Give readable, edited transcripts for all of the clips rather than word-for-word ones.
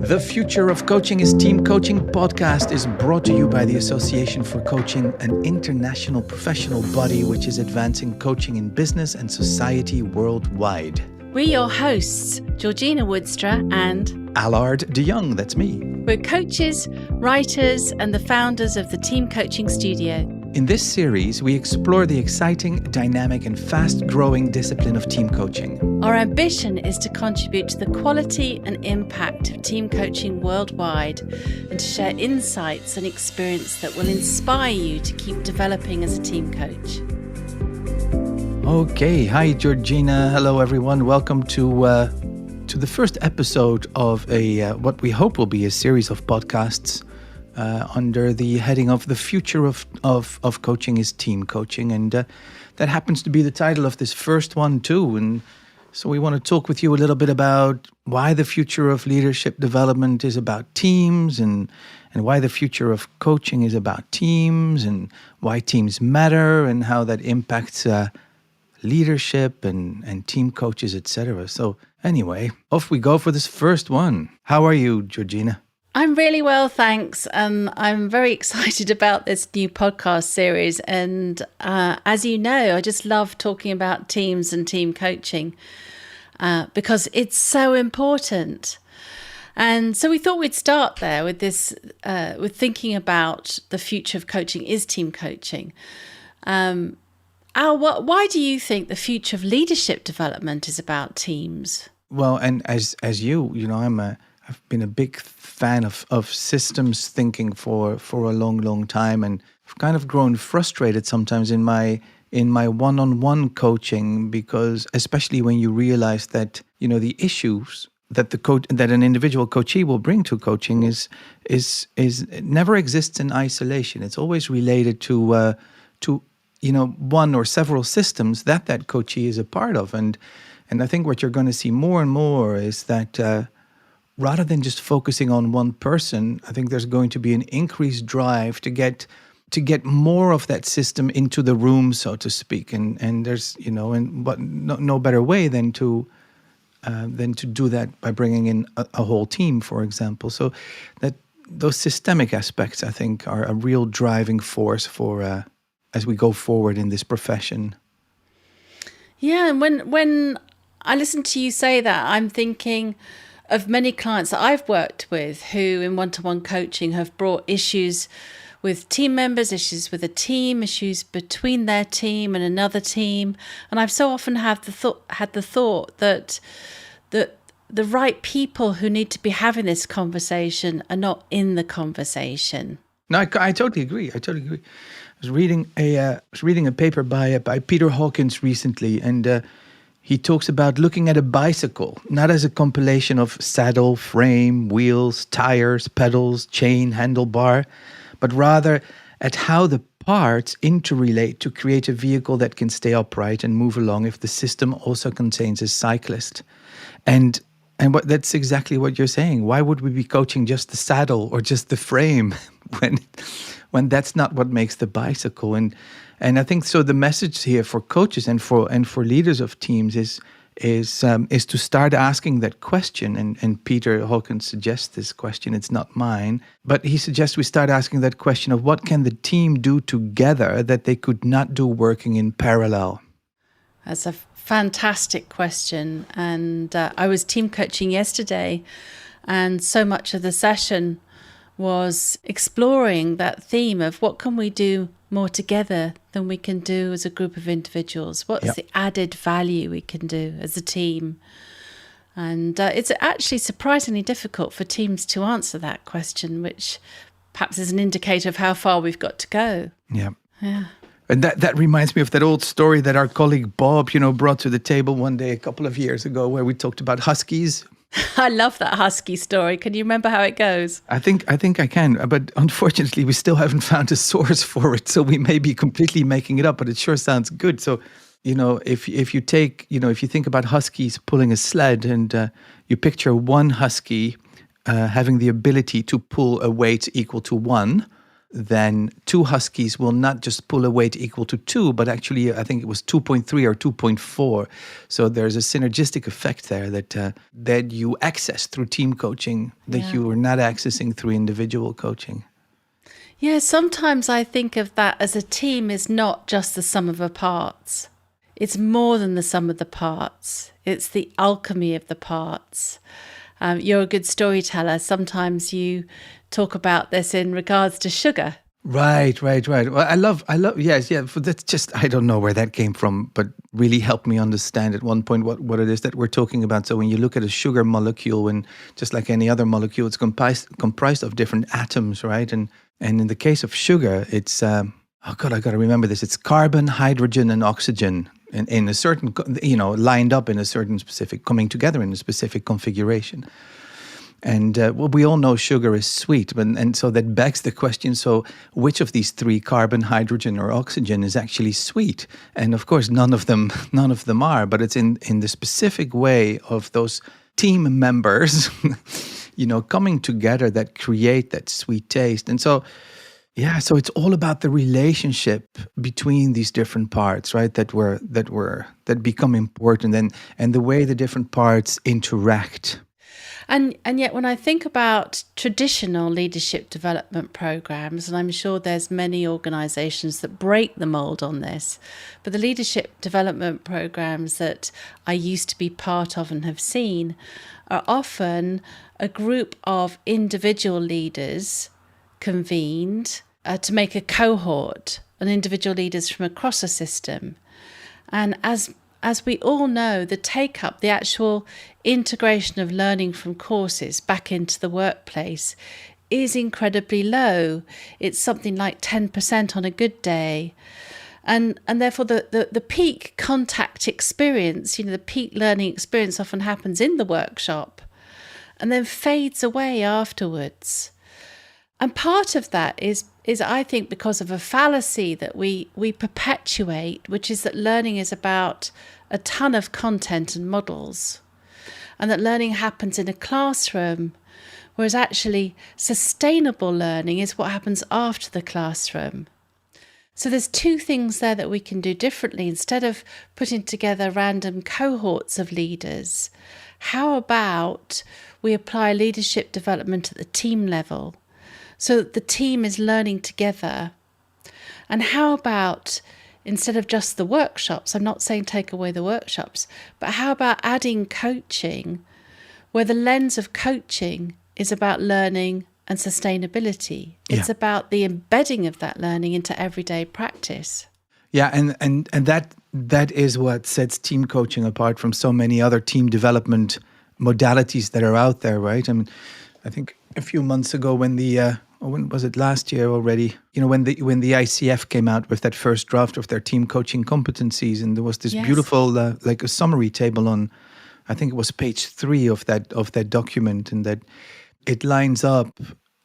The Future of Coaching is Team Coaching podcast is brought to you by the Association for Coaching, an international professional body which is advancing coaching in business and society worldwide. We're your hosts, Georgina Woudstra and Allard Jong, that's me. We're coaches, writers, and the founders of the Team Coaching Studio. In this series, we explore the exciting, dynamic, and fast-growing discipline of team coaching. Our ambition is to contribute to the quality and impact of team coaching worldwide and to share insights and experience that will inspire you to keep developing as a team coach. Okay, hi Georgina. Hello everyone. Welcome to the first episode of what we hope will be a series of podcasts under the heading of The Future of Coaching is Team Coaching. And that happens to be the title of this first one too. And so we want to talk with you a little bit about why the future of leadership development is about teams and why the future of coaching is about teams and why teams matter and how that impacts leadership and team coaches, etc. So anyway, off we go for this first one. How are you, Georgina? I'm really well, thanks. I'm very excited about this new podcast series. And as you know, I just love talking about teams and team coaching because it's so important. And so we thought we'd start there with this, with thinking about the future of coaching is team coaching. Al, why do you think the future of leadership development is about teams? Well, and as you know, I've been a big fan of systems thinking for a long time, and I've kind of grown frustrated sometimes in my one-on-one coaching, because especially when you realize that the issues that that an individual coachee will bring to coaching is never exists in isolation. It's always related to one or several systems that coachee is a part of, and I think what you're going to see more and more is that. Rather than just focusing on one person, I think there's going to be an increased drive to get more of that system into the room, so to speak. And there's but no better way than to do that by bringing in a whole team, for example. So that those systemic aspects, I think, are a real driving force for as we go forward in this profession. Yeah, and when I listen to you say that, I'm thinking of many clients that I've worked with who in one-to-one coaching have brought issues with team members, issues with a team, issues between their team and another team. And I've so often had the thought that the right people who need to be having this conversation are not in the conversation. No, I totally agree. I was reading a paper by Peter Hawkins recently, and he talks about looking at a bicycle, not as a compilation of saddle, frame, wheels, tires, pedals, chain, handlebar, but rather at how the parts interrelate to create a vehicle that can stay upright and move along if the system also contains a cyclist. And that's exactly what you're saying. Why would we be coaching just the saddle or just the frame when that's not what makes the bicycle? And I think so. The message here for coaches and for leaders of teams is to start asking that question. And Peter Hawkins suggests this question. It's not mine, but he suggests we start asking that question of what can the team do together that they could not do working in parallel. That's a fantastic question. And I was team coaching yesterday, and so much of the session was exploring that theme of what can we do more together than we can do as a group of individuals. What's the added value we can do as a team? And it's actually surprisingly difficult for teams to answer that question, which perhaps is an indicator of how far we've got to go. Yeah. And that reminds me of that old story that our colleague Bob, brought to the table one day a couple of years ago, where we talked about huskies. I love that husky story. Can you remember how it goes? I think I can, but unfortunately we still haven't found a source for it, so we may be completely making it up, but it sure sounds good. So, if you think about huskies pulling a sled, and you picture one husky having the ability to pull a weight equal to one, then two huskies will not just pull a weight equal to 2, but actually I think it was 2.3 or 2.4. So there's a synergistic effect there that you access through team coaching that you are not accessing through individual coaching. Yeah, sometimes I think of that as a team is not just the sum of the parts. It's more than the sum of the parts. It's the alchemy of the parts. You're a good storyteller. Sometimes you talk about this in regards to sugar. Right. Well, I love, yes, yeah. That's just, I don't know where that came from, but really helped me understand at one point what it is that we're talking about. So when you look at a sugar molecule, and just like any other molecule, it's comprised of different atoms, right? And in the case of sugar, it's, I got to remember this. It's carbon, hydrogen, and oxygen in a certain, lined up in a certain specific, coming together in a specific configuration. And we all know sugar is sweet, and so that begs the question, so which of these three, carbon, hydrogen, or oxygen, is actually sweet? And of course, none of them are, but it's in the specific way of those team members, coming together that create that sweet taste. And so, so it's all about the relationship between these different parts, right? That become important, and the way the different parts interact. And yet when I think about traditional leadership development programs, and I'm sure there's many organizations that break the mold on this, but the leadership development programs that I used to be part of and have seen are often a group of individual leaders convened to make a cohort, and individual leaders from across a system. And as we all know, the take-up, the actual integration of learning from courses back into the workplace is incredibly low. It's something like 10% on a good day. And therefore the peak contact experience, the peak learning experience often happens in the workshop and then fades away afterwards. And part of that is I think because of a fallacy that we perpetuate, which is that learning is about a ton of content and models, and that learning happens in a classroom, whereas actually sustainable learning is what happens after the classroom. So there's two things there that we can do differently. Instead of putting together random cohorts of leaders, how about we apply leadership development at the team level so that the team is learning together? And how about, instead of just the workshops, I'm not saying take away the workshops, but how about adding coaching, where the lens of coaching is about learning and sustainability. It's about the embedding of that learning into everyday practice. Yeah, and that is what sets team coaching apart from so many other team development modalities that are out there, right? I mean, I think a few months ago when when was it, last year already, when the ICF came out with that first draft of their team coaching competencies, and there was this beautiful like a summary table on, I think it was page 3 of that document, and that it lines up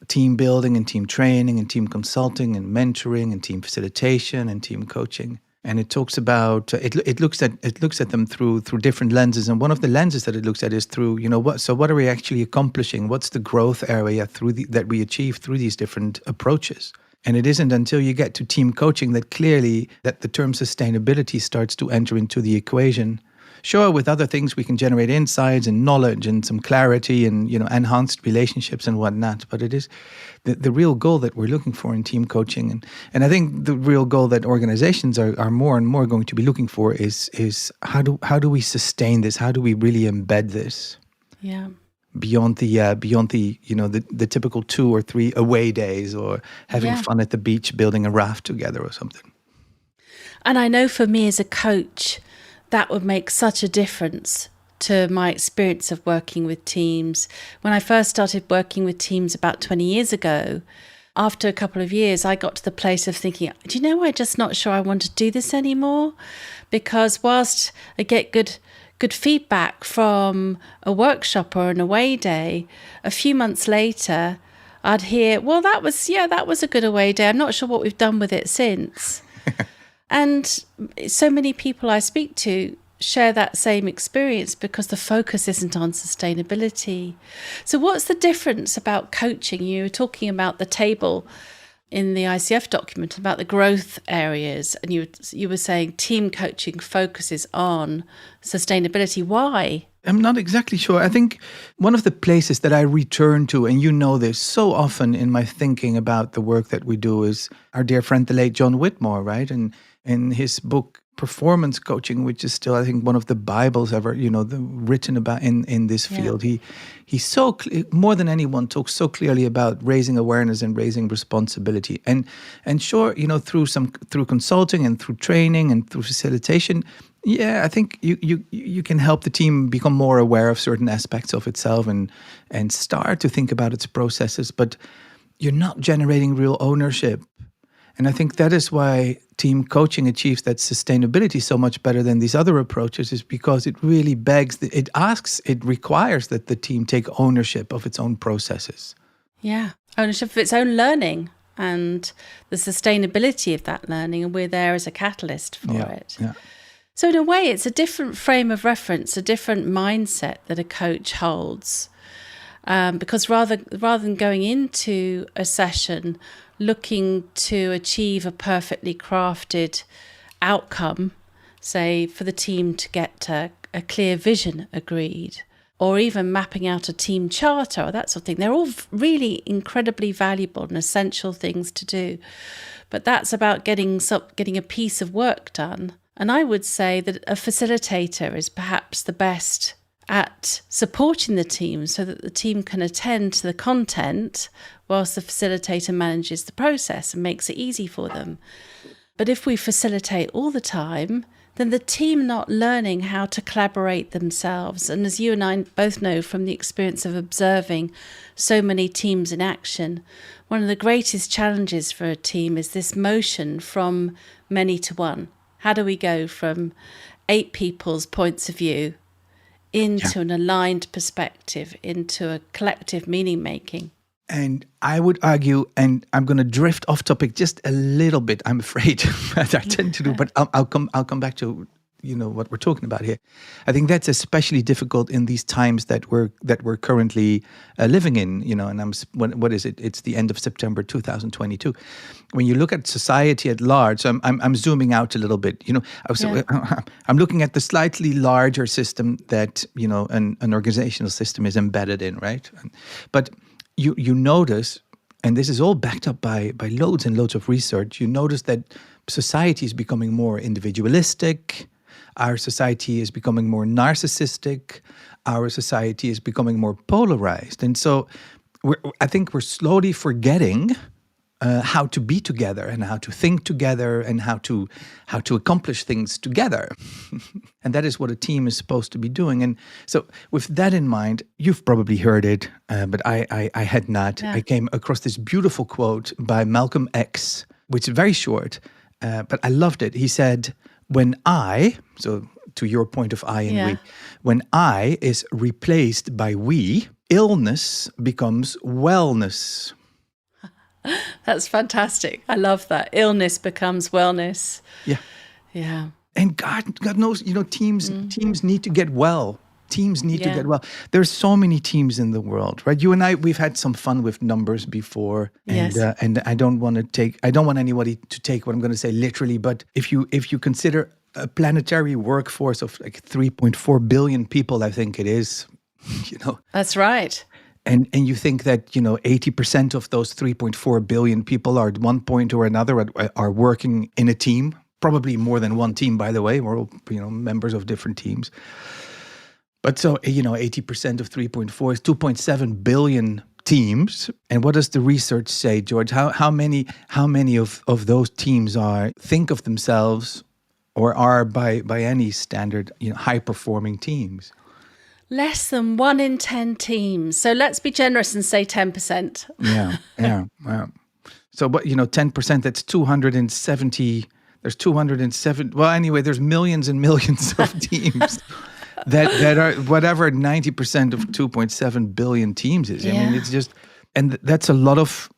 team building and team training and team consulting and mentoring and team facilitation and team coaching. And it talks about it looks at them through different lenses, and one of the lenses that it looks at is through what are we actually accomplishing? What's the growth area that we achieve through these different approaches? And it isn't until you get to team coaching that clearly that the term sustainability starts to enter into the equation. Sure, with other things we can generate insights and knowledge and some clarity and enhanced relationships and whatnot. But it is the real goal that we're looking for in team coaching, and I think the real goal that organizations are more and more going to be looking for is how do we sustain this? How do we really embed this? Yeah. Beyond the typical 2 or 3 away days or having fun at the beach building a raft together or something. And I know for me as a coach, that would make such a difference to my experience of working with teams. When I first started working with teams about 20 years ago, after a couple of years, I got to the place of thinking, I'm just not sure I want to do this anymore. Because whilst I get good feedback from a workshop or an away day, a few months later, I'd hear, well, that was a good away day. I'm not sure what we've done with it since. And so many people I speak to share that same experience because the focus isn't on sustainability. So what's the difference about coaching? You were talking about the table in the ICF document about the growth areas, and you were saying team coaching focuses on sustainability. Why? I'm not exactly sure. I think one of the places that I return to, and you know this so often in my thinking about the work that we do, is our dear friend, the late John Whitmore, right? And in his book, Performance Coaching, which is still, I think, one of the Bibles ever, written about in this field. He so more than anyone talks so clearly about raising awareness and raising responsibility. And sure, through consulting and through training and through facilitation, yeah, I think you can help the team become more aware of certain aspects of itself and start to think about its processes, but you're not generating real ownership. And I think that is why team coaching achieves that sustainability so much better than these other approaches, is because it really it requires that the team take ownership of its own processes. Yeah, ownership of its own learning and the sustainability of that learning, and we're there as a catalyst for it. Yeah. So in a way, it's a different frame of reference, a different mindset that a coach holds. Because rather than going into a session looking to achieve a perfectly crafted outcome, say for the team to get a clear vision agreed, or even mapping out a team charter or that sort of thing, they're all really incredibly valuable and essential things to do. But that's about getting a piece of work done. And I would say that a facilitator is perhaps the best at supporting the team so that the team can attend to the content whilst the facilitator manages the process and makes it easy for them. But if we facilitate all the time, then the team not learning how to collaborate themselves. And as you and I both know from the experience of observing so many teams in action, one of the greatest challenges for a team is this motion from many to one. How do we go from 8 people's points of view into an aligned perspective, into a collective meaning making? And I would argue, and I'm going to drift off topic just a little bit, I'm afraid, as I tend to do, but I'll come back to what we're talking about here. I think that's especially difficult in these times that we're currently living in. And what is it? It's the end of September 2022. When you look at society at large, I'm zooming out a little bit. I'm looking at the slightly larger system that an organizational system is embedded in, right? But you notice, and this is all backed up by loads and loads of research, you notice that society is becoming more individualistic, our society is becoming more narcissistic, our society is becoming more polarized. And so I think we're slowly forgetting how to be together and how to think together and how to accomplish things together. And that is what a team is supposed to be doing. And so with that in mind, you've probably heard it, but I had not. Yeah. I came across this beautiful quote by Malcolm X, which is very short, but I loved it. He said, when I, so to your point of I and we, when I is replaced by we, illness becomes wellness. That's fantastic. I love that. Illness becomes wellness. Yeah. And God knows, teams need to get well. Teams need to get well. There's so many teams in the world, right? You and I, we've had some fun with numbers before, and and I don't want anybody to take what I'm going to say literally. But if you consider a planetary workforce of like 3.4 billion people, I think it is, That's right. And you think that 80% of those 3.4 billion people are at one point or another are working in a team. Probably more than one team, by the way. We're all members of different teams. But so 80% of 3.4 is 2.7 billion teams. And what does the research say, George? How many of those teams think of themselves or are by any standard high performing teams? Less than 1 in 10 teams. So let's be generous and say 10%. Yeah. So, but 10%, that's 270. There's 207. Well, anyway, there's millions and millions of teams that are whatever 90% of 2.7 billion teams is. I mean, it's just, and that's a lot of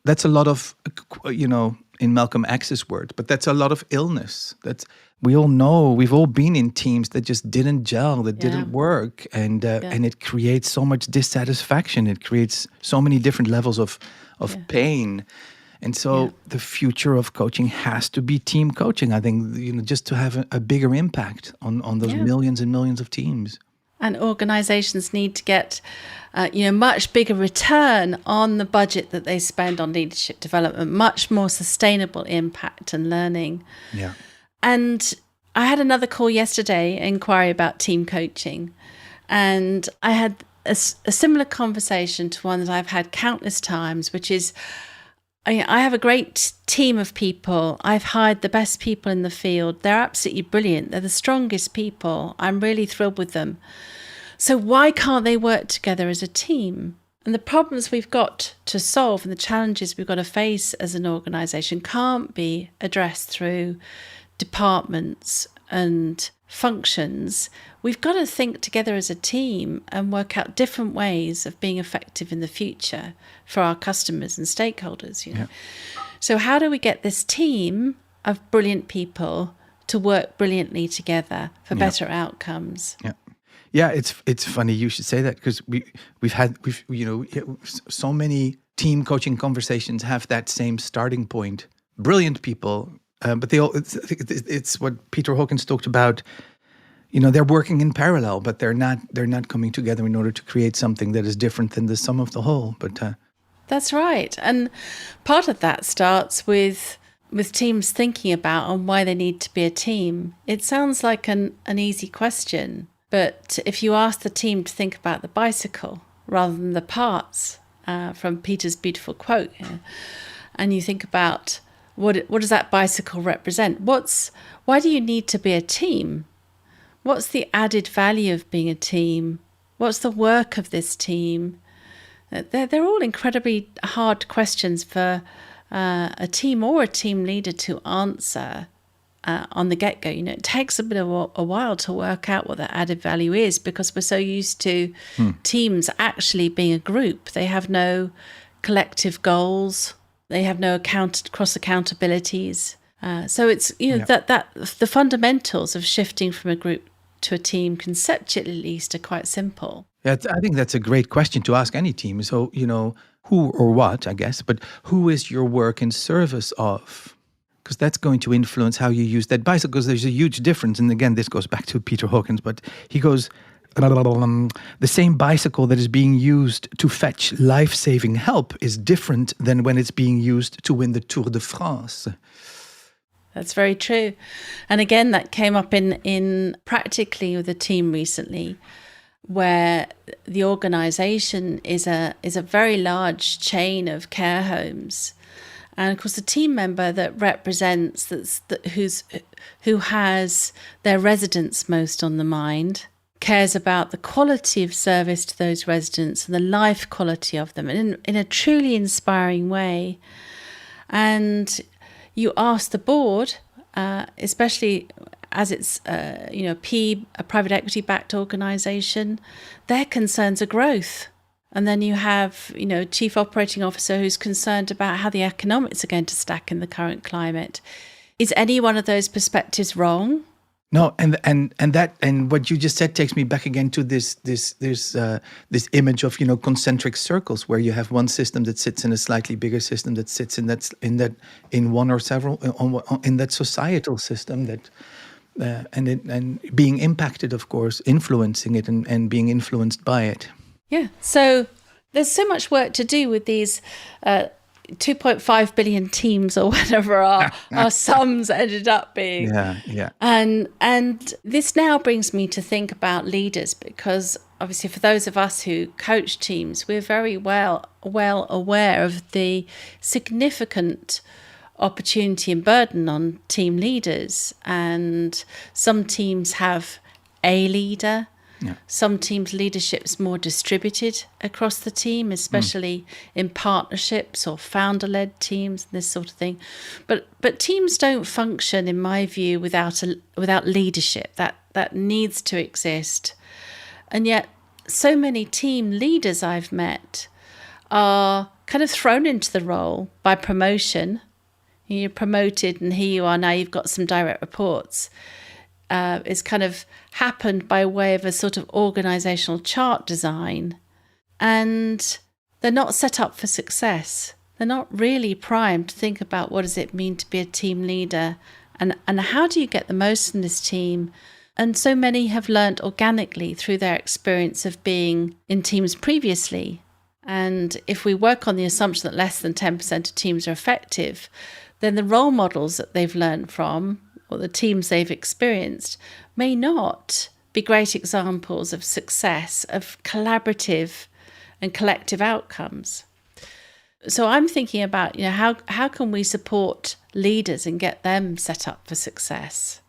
in Malcolm X's words, but that's a lot of illness. We all know, we've all been in teams that just didn't gel, that didn't work, and it creates so much dissatisfaction. It creates so many different levels of pain. And so the future of coaching has to be team coaching. I think, just to have a bigger impact on those millions and millions of teams. And organizations need to get, much bigger return on the budget that they spend on leadership development, much more sustainable impact and learning. Yeah. And I had another call yesterday, inquiry about team coaching. And I had a similar conversation to one that I've had countless times, which is, I have a great team of people. I've hired the best people in the field. They're absolutely brilliant. They're the strongest people. I'm really thrilled with them. So why can't they work together as a team? And the problems we've got to solve and the challenges we've got to face as an organisation can't be addressed through departments and functions. We've got to think together as a team and work out different ways of being effective in the future for our customers and stakeholders. Yeah. So how do we get this team of brilliant people to work brilliantly together for better outcomes? Yeah, it's funny you should say that, because we've so many team coaching conversations have that same starting point. Brilliant people, but it's what Peter Hawkins talked about. They're working in parallel, but they're not coming together in order to create something that is different than the sum of the whole. But that's right, and part of that starts with teams thinking about and why they need to be a team. It sounds like an easy question, but if you ask the team to think about the bicycle rather than the parts, from Peter's beautiful quote, and you think about what does that bicycle represent? Why do you need to be a team? What's the added value of being a team? What's the work of this team? They're all incredibly hard questions for a team or a team leader to answer on the get-go. It takes a bit of a while to work out what the added value is, because we're so used to teams actually being a group. They have no collective goals. They have no cross accountabilities. So it's that the fundamentals of shifting from a group to a team, conceptually at least, are quite simple. Yeah, I think that's a great question to ask any team. So who or what, I guess, but who is your work in service of? Because that's going to influence how you use that bicycle. Because there's a huge difference, and again, this goes back to Peter Hawkins, but he goes, the same bicycle that is being used to fetch life-saving help is different than when it's being used to win the Tour de France. That's very true. And again, that came up in practically with a team recently, where the organisation is a very large chain of care homes. And of course, the team member that represents who has their residents most on the mind, cares about the quality of service to those residents and the life quality of them in a truly inspiring way. And you ask the board, especially as it's a private equity backed organisation, their concerns are growth. And then you have chief operating officer who's concerned about how the economics are going to stack in the current climate. Is any one of those perspectives wrong? No, and what you just said takes me back again to this image of concentric circles, where you have one system that sits in a slightly bigger system that sits in one or several in that societal system that and being impacted, of course, influencing it and being influenced by it. Yeah. So there's so much work to do with these 2.5 billion teams or whatever our sums ended up being. Yeah. And this now brings me to think about leaders, because obviously for those of us who coach teams, we're very well aware of the significant opportunity and burden on team leaders. And some teams have a leader. Yeah. Some teams' leadership's more distributed across the team, especially in partnerships or founder-led teams, this sort of thing. But teams don't function, in my view, without leadership. That needs to exist. And yet, so many team leaders I've met are kind of thrown into the role by promotion. You're promoted, and here you are now. You've got some direct reports. It's kind of happened by way of a sort of organisational chart design, and they're not set up for success. they're not really primed to think about what does it mean to be a team leader, and how do you get the most in this team. And so many have learned organically through their experience of being in teams previously. And if we work on the assumption that less than 10% of teams are effective, then the role models that they've learned from, or the teams they've experienced, may not be great examples of success, of collaborative and collective outcomes. So I'm thinking about, how can we support leaders and get them set up for success?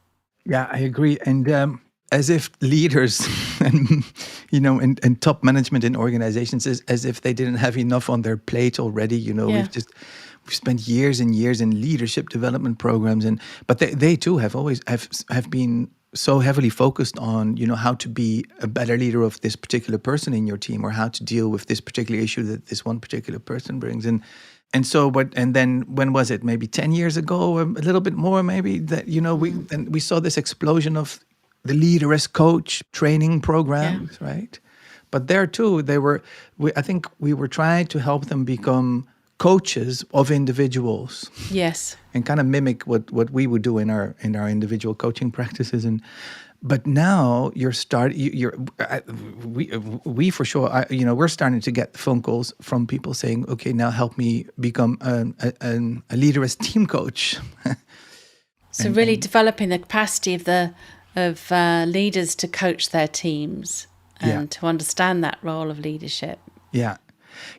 Yeah, I agree. And as if leaders and, and top management in organizations, as if they didn't have enough on their plate already. Yeah. We've spent years and years in leadership development programs, but they too have always have been so heavily focused on, how to be a better leader of this particular person in your team, or how to deal with this particular issue that this one particular person brings. And then when was it? Maybe 10 years ago, a little bit more, maybe, that we saw this explosion of the leader as coach training programs, right? But there too, I think we were trying to help them become coaches of individuals. Yes. And kind of mimic what we would do in our individual coaching practices. But now we for sure, we're starting to get phone calls from people saying, okay, now help me become a leader as team coach. So really developing the capacity of leaders to coach their teams and to understand that role of leadership. Yeah.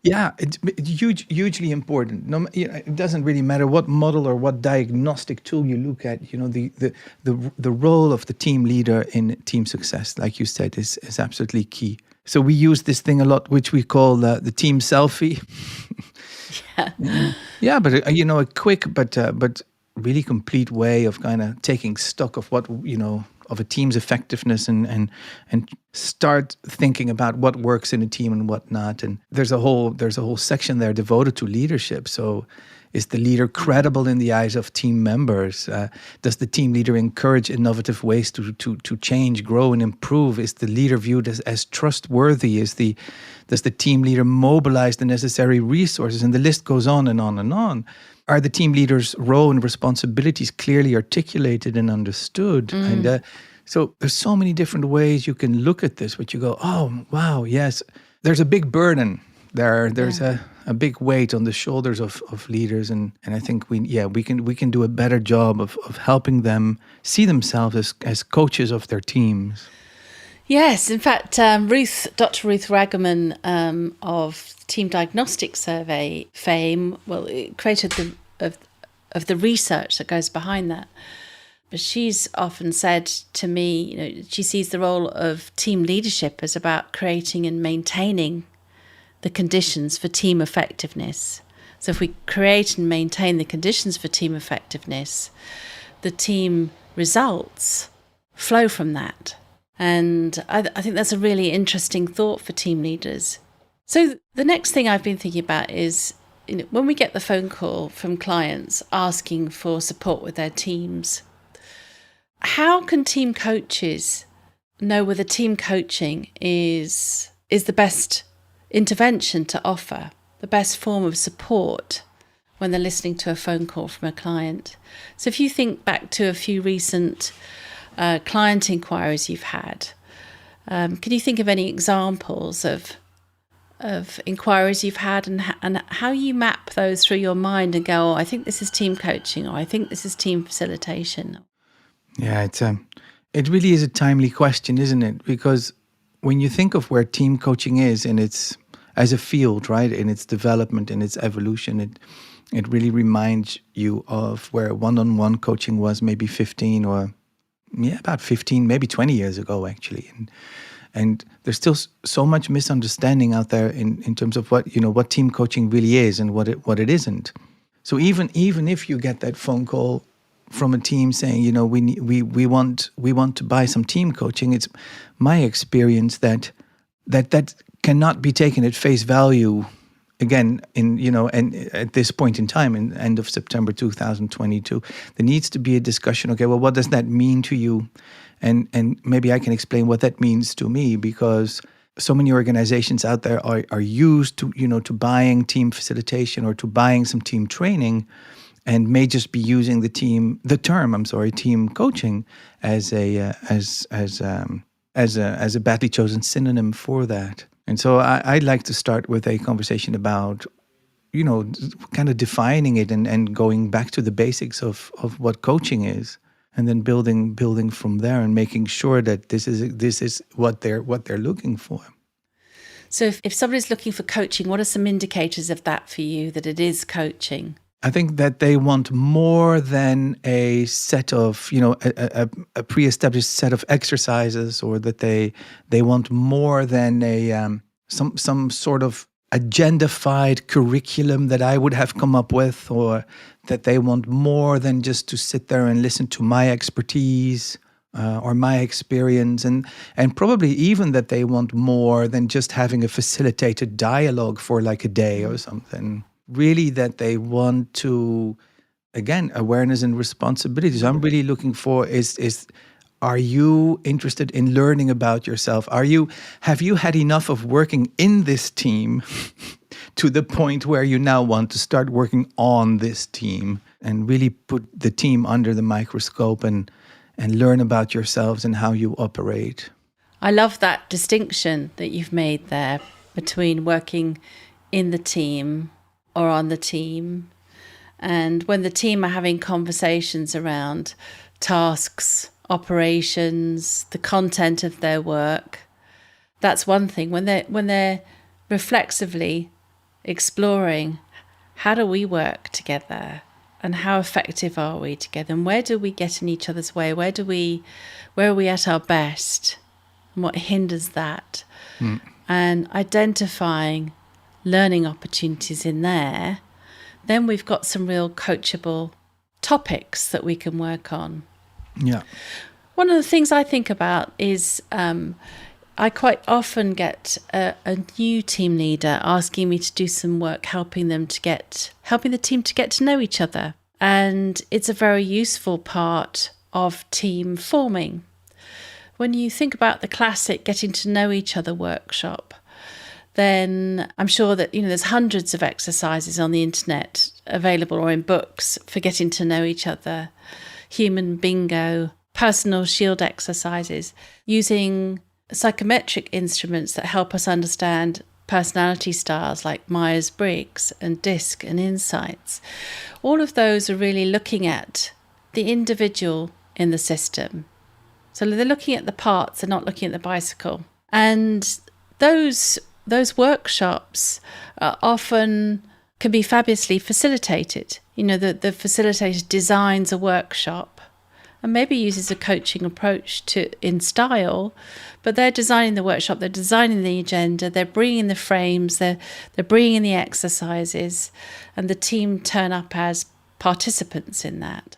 Yeah, it's hugely important. It doesn't really matter what model or what diagnostic tool you look at. The role of the team leader in team success, like you said, is absolutely key. So we use this thing a lot, which we call the team selfie. Yeah, but a quick but really complete way of kind of taking stock of what of a team's effectiveness and start thinking about what works in a team and what not. And there's a whole section there devoted to leadership. So is the leader credible in the eyes of team members? Does the team leader encourage innovative ways to change, grow, and improve? Is the leader viewed as trustworthy? Does the team leader mobilize the necessary resources? And the list goes on and on and on. Are the team leader's role and responsibilities clearly articulated and understood? And so there's so many different ways you can look at this, but you go, oh, wow, yes. There's a big burden there. There's a big weight on the shoulders of leaders. And I think we can do a better job of helping them see themselves as coaches of their teams. Yes, in fact, Dr. Ruth Ragaman of Team Diagnostic Survey fame, created of the research that goes behind that. But she's often said to me, she sees the role of team leadership as about creating and maintaining the conditions for team effectiveness. So if we create and maintain the conditions for team effectiveness, the team results flow from that. And I think that's a really interesting thought for team leaders. So the next thing I've been thinking about is, when we get the phone call from clients asking for support with their teams, how can team coaches know whether team coaching is the best intervention to offer, the best form of support when they're listening to a phone call from a client? So if you think back to a few recent client inquiries you've had, can you think of any examples of inquiries you've had and how you map those through your mind and go, oh, I think this is team coaching, or I think this is team facilitation? Yeah, it really is a timely question, isn't it? Because when you think of where team coaching is in its as a field, right, in its development, in its evolution, it really reminds you of where one-on-one coaching was maybe 15 or about 15, maybe 20 years ago, actually. And there's still so much misunderstanding out there in terms of what team coaching really is and what it isn't. So even if you get that phone call from a team saying, we want to buy some team coaching, it's my experience that cannot be taken at face value. Again, and at this point in time, in end of September 2022, there needs to be a discussion. Okay, well, what does that mean to you? And maybe I can explain what that means to me, because so many organizations out there are used to, to buying team facilitation or to buying some team training, and may just be using the term team coaching as a badly chosen synonym for that. And so I'd like to start with a conversation about, kind of defining it and going back to the basics of what coaching is, and then building from there and making sure that this is what they're looking for. So if somebody's looking for coaching, what are some indicators of that for you, that it is coaching? I think that they want more than a set of, a pre-established set of exercises, or that they want more than some sort of agendified curriculum that I would have come up with, or that they want more than just to sit there and listen to my expertise or my experience, and probably even that they want more than just having a facilitated dialogue for like a day or something. Really, that they want to, again, awareness and responsibility. So I'm really looking for is are you interested in learning about yourself? Have you had enough of working in this team to the point where you now want to start working on this team and really put the team under the microscope and learn about yourselves and how you operate? I love that distinction that you've made there between working in the team or on the team, and when the team are having conversations around tasks, operations, the content of their work. That's one thing. When they're reflexively exploring, how do we work together, and how effective are we together, and where do we get in each other's way? Where are we at our best, and what hinders that? And identifying learning opportunities in there, then we've got some real coachable topics that we can work on. Yeah. One of the things I think about is I quite often get a new team leader asking me to do some work helping the team to get to know each other. And it's a very useful part of team forming. When you think about the classic getting to know each other workshop, then I'm sure that, there's hundreds of exercises on the internet available or in books for getting to know each other. Human bingo, personal shield exercises, using psychometric instruments that help us understand personality styles like Myers-Briggs and DISC and Insights. All of those are really looking at the individual in the system. So they're looking at the parts, they're not looking at the bicycle. And those workshops often can be fabulously facilitated. The facilitator designs a workshop and maybe uses a coaching approach in style, but they're designing the workshop, they're designing the agenda, they're bringing the frames, they're bringing in the exercises, and the team turn up as participants in that.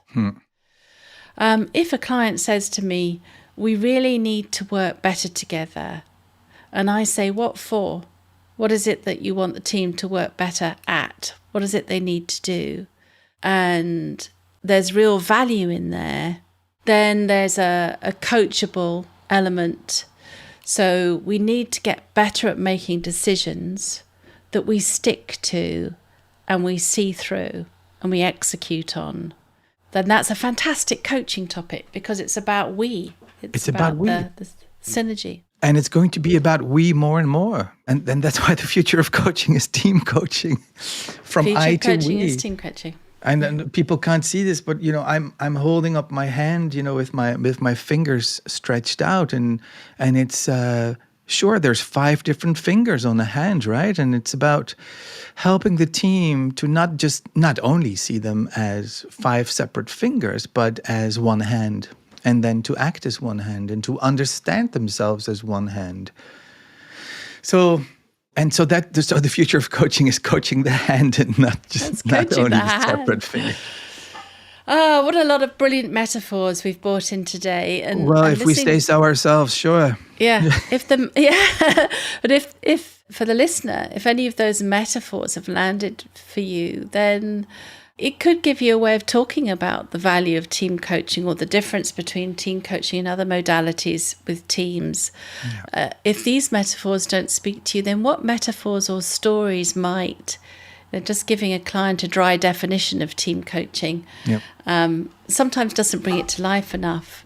If a client says to me, we really need to work better together, and I say, what for? What is it that you want the team to work better at? What is it they need to do? And there's real value in there. Then there's a coachable element. So we need to get better at making decisions that we stick to and we see through and we execute on. Then that's a fantastic coaching topic, because it's about we. It's about we. The synergy. And it's going to be about we more and more. And then that's why the future of coaching is team coaching. From future I to we. Coaching is team coaching. And then people can't see this, but I'm holding up my hand, with my fingers stretched out, and it's sure there's 5 different fingers on a hand, right? And it's about helping the team to not only see them as 5 separate fingers, but as one hand. And then to act as one hand and to understand themselves as one hand. So the future of coaching is coaching the hand and not only the separate finger. Oh, what a lot of brilliant metaphors we've brought in today. And if we stay so ourselves, sure. Yeah. But if for the listener, if any of those metaphors have landed for you, then It could give you a way of talking about the value of team coaching or the difference between team coaching and other modalities with teams. Yeah. If these metaphors don't speak to you, then what metaphors or stories might? Just giving a client a dry definition of team coaching sometimes doesn't bring it to life enough.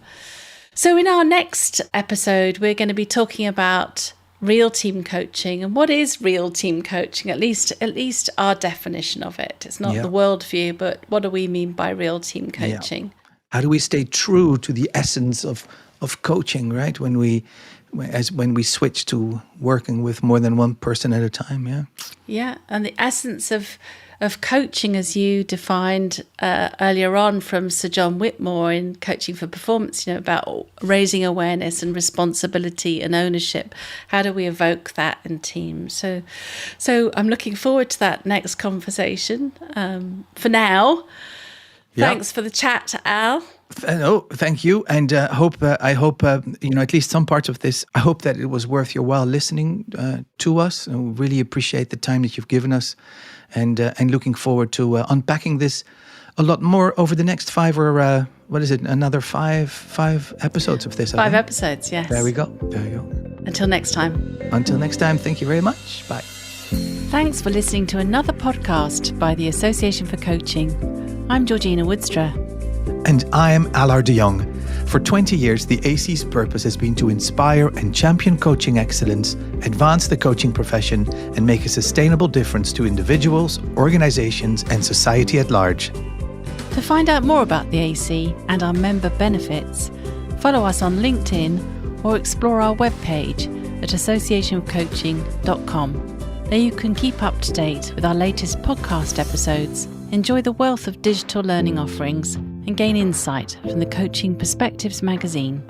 So in our next episode, we're going to be talking about real team coaching and what is real team coaching, at least our definition of it. It's not the worldview, but what do we mean by real team coaching? Yeah. How do we stay true to the essence of coaching, right? When we switch to working with more than one person at a time, Yeah, and the essence of coaching, as you defined earlier on from Sir John Whitmore in Coaching for Performance, about raising awareness and responsibility and ownership. How do we evoke that in teams? So I'm looking forward to that next conversation. For now, thanks for the chat, Al. No, thank you, and I hope at least some parts of this. I hope that it was worth your while listening to us. And we really appreciate the time that you've given us, and looking forward to unpacking this a lot more over the next another five episodes of this. 5 episodes, yes. There we go. Until next time. Thank you very much. Bye. Thanks for listening to another podcast by the Association for Coaching. I'm Georgina Woudstra. And I am Allard de Jong. For 20 years, the AC's purpose has been to inspire and champion coaching excellence, advance the coaching profession, and make a sustainable difference to individuals, organizations, and society at large. To find out more about the AC and our member benefits, follow us on LinkedIn or explore our webpage at associationofcoaching.com. There you can keep up to date with our latest podcast episodes, enjoy the wealth of digital learning offerings, and gain insight from the Coaching Perspectives magazine.